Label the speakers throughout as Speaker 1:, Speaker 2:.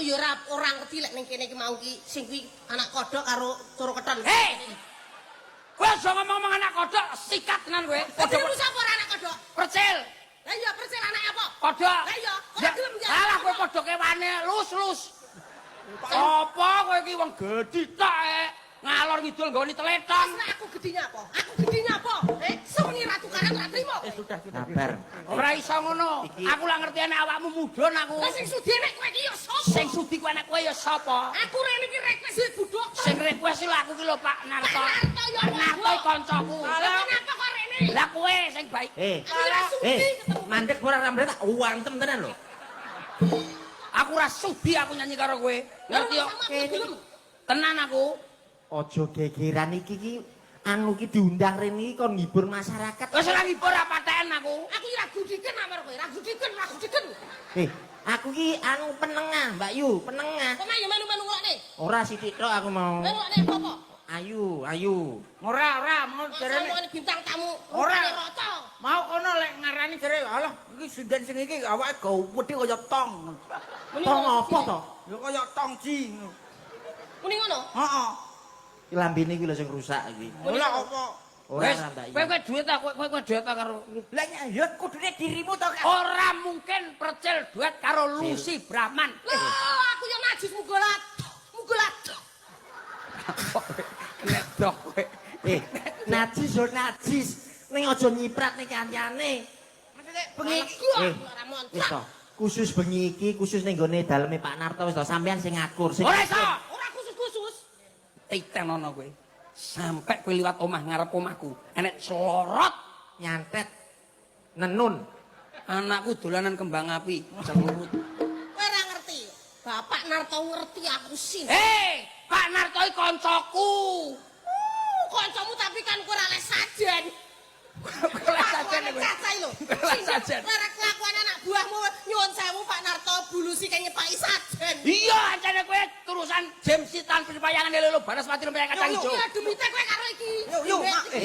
Speaker 1: aku ya ora ngerti lek ning kene iki mau ki sing kuwi anak kodhok karo turu keton.
Speaker 2: Hei! Kowe aja ngomong anak kodhok, sikat tenan kowe.
Speaker 1: Kodhok sapa ora anak kodhok?
Speaker 2: Percil.
Speaker 1: Lah iya percil anak apa?
Speaker 2: Kodhok.
Speaker 1: Lah iya, ora gelem ya.
Speaker 2: Alah kowe kodhoke wane lus. Apa kowe iki wong gedhi tok ngalor ngidul nggoni teletong.
Speaker 1: Terus aku gedinya apa? Aku gedinya apa? Sewengi ratu karang ora trimo.
Speaker 3: Sudah. Sabar.
Speaker 2: Ora iso ngono. Aku lah ngertiane awakmu mudhun aku.
Speaker 1: Lah sing sudi nek kowe iki ya sapa?
Speaker 2: Sing sudi kuwi nek kowe ya sapa?
Speaker 1: Aku rene iki request budhok.
Speaker 2: Sing request lho aku ki lho Pak Narto.
Speaker 1: Narto ya
Speaker 2: Pak Narto kancaku.
Speaker 1: Lah kenapa kok rene?
Speaker 2: Lah kowe sing baik.
Speaker 1: Aku ora sudi ketemu.
Speaker 3: Mandek ora rambut tak uantem tenan lho.
Speaker 2: Aku ora sudi aku nyanyi karo kowe. Ngerti yo? Tenan aku.
Speaker 3: Aja gegeran iki anu ki diundang rene iki kon ngibur masyarakat.
Speaker 2: Wis ora ngibur apa paten aku.
Speaker 1: Aku ora gudiken amar kowe, ora gudiken.
Speaker 3: Aku ki anu penengah, Mbak Yu, penengah.
Speaker 1: Kok yo melu-melu ngokne?
Speaker 3: Ora sithik tok aku mau.
Speaker 1: Ngokne apa?
Speaker 3: Ayu.
Speaker 2: Ora mau
Speaker 1: Jarene bintang tamu.
Speaker 2: Ora.
Speaker 1: Rata.
Speaker 2: Mau kono lek ngarani jare alah iki sinden sing iki awake gawedhe kaya tong.
Speaker 3: Tong apa to?
Speaker 2: Ya kaya tong ji.
Speaker 1: Muni ngono?
Speaker 2: Heeh.
Speaker 3: Ki lambene iki lho sing rusak iki.
Speaker 2: Lah apa?
Speaker 3: Ora Mbak Yu.
Speaker 2: Kowe duit ta kowe duit ta karo
Speaker 3: Lah ya kudune dirimu to Kak.
Speaker 2: ora mungkin percil duet karo Lucy Brahman.
Speaker 1: Lah aku yo najis mugolat.
Speaker 2: Ledok kowe.
Speaker 3: Najis yo najis. Ning aja nyiprat ning kancane.
Speaker 1: Bengi ora
Speaker 3: Wis
Speaker 1: montrak.
Speaker 3: to. Khusus bengi iki khusus ning gone daleme Pak Narto wis to sampean sing ngakur sing.
Speaker 2: Ora iso.
Speaker 1: Ora khusus-khusus.
Speaker 2: Titenono kowe. Sampai kowe liwat omah ngarep omahku, enek selorot
Speaker 3: nyantet nenun.
Speaker 2: anakku dolanan kembang api. Celut.
Speaker 1: Kowe ora ngerti. Bapak Narto ngerti aku sih.
Speaker 2: Hei, Pak Narto iki kancaku.
Speaker 1: Kancamu tapi kan kowe ora les sajen.
Speaker 2: Les sajen kowe.
Speaker 1: Cacai lho.
Speaker 2: Les sajen.
Speaker 1: Ora kelakuan anak buahmu nyuwun sewu Pak Narto bulusi kayak nyepaki sajen.
Speaker 2: Iya, ancane kowe turusan James Sitan perpayangan lho balas mati lho kacang ijo.
Speaker 1: Iya demite kowe karo iki.
Speaker 2: Yo,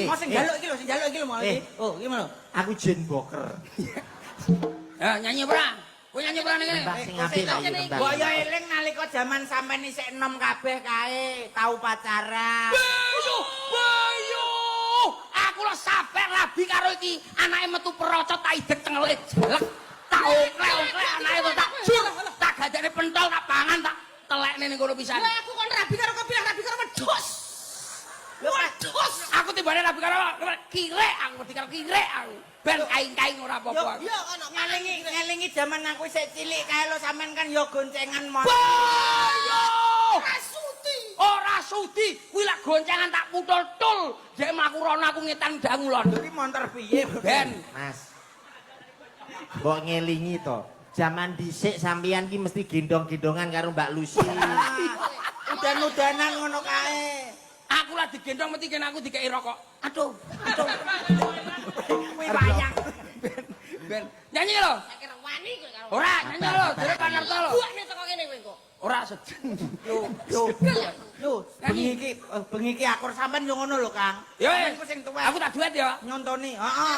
Speaker 2: Mas sing njaluk iki lho mau iki.
Speaker 3: Oh, gimana? Aku Jane Boker.
Speaker 2: Ya nyanyi ora? Kowe nyanyi ora ning kene?
Speaker 3: Tembang sing apik lah iki tembang.
Speaker 4: Mbok yo eling nalika jaman sampean isih enom kabeh kae, tau pacaran.
Speaker 2: Bayu! Aku lho sabar rabi karo iki, anake metu perocot tak idek tengelke jelek. Tak oklek-oklek anake kok tak jur, tak gajane pentol tak pangan tak telekne ning kono pisan.
Speaker 1: Lah aku kon rabi karo kepilah rabi karo wedhus.
Speaker 2: Wedhus, aku timbane rabi karo kirek, aku wedi karo kirek aku. Ben kaing-kaing ora apa-apa.
Speaker 1: Yo ana
Speaker 4: Ngelingi jaman aku isih cilik kae lho sampean kan yo goncengan mon.
Speaker 2: Bayu!
Speaker 1: Rasuti.
Speaker 2: Ora sudi, kuwi lak goncengan tak putul-tul. Dek mlaku rono aku ngetan dangulon.
Speaker 4: Iki montor piye,
Speaker 2: Ben.
Speaker 3: Mas. Mbok ngelingi to. Zaman dhisik sampeyan ki mesti gendong-gendongan karo Mbak Lucy.
Speaker 4: Udan-udanan ngono kae.
Speaker 2: Aku lah digendong mesti kene aku dikei rokok. Aduh.
Speaker 4: Kuwi wayang.
Speaker 2: Ben. Nyanyi lho.
Speaker 1: Kira wani kowe karo.
Speaker 2: Ora, nyanyi lho, jare Pak Narto lho.
Speaker 1: Buakne teko kene kowe kok.
Speaker 2: Ora sedeng.
Speaker 4: Bengi iki akur sampean yo ngono lho, Kang.
Speaker 2: Yo,
Speaker 4: Sampeyan ku sing tuwek
Speaker 2: aku tak duet ya.
Speaker 4: nyontoni. Heeh.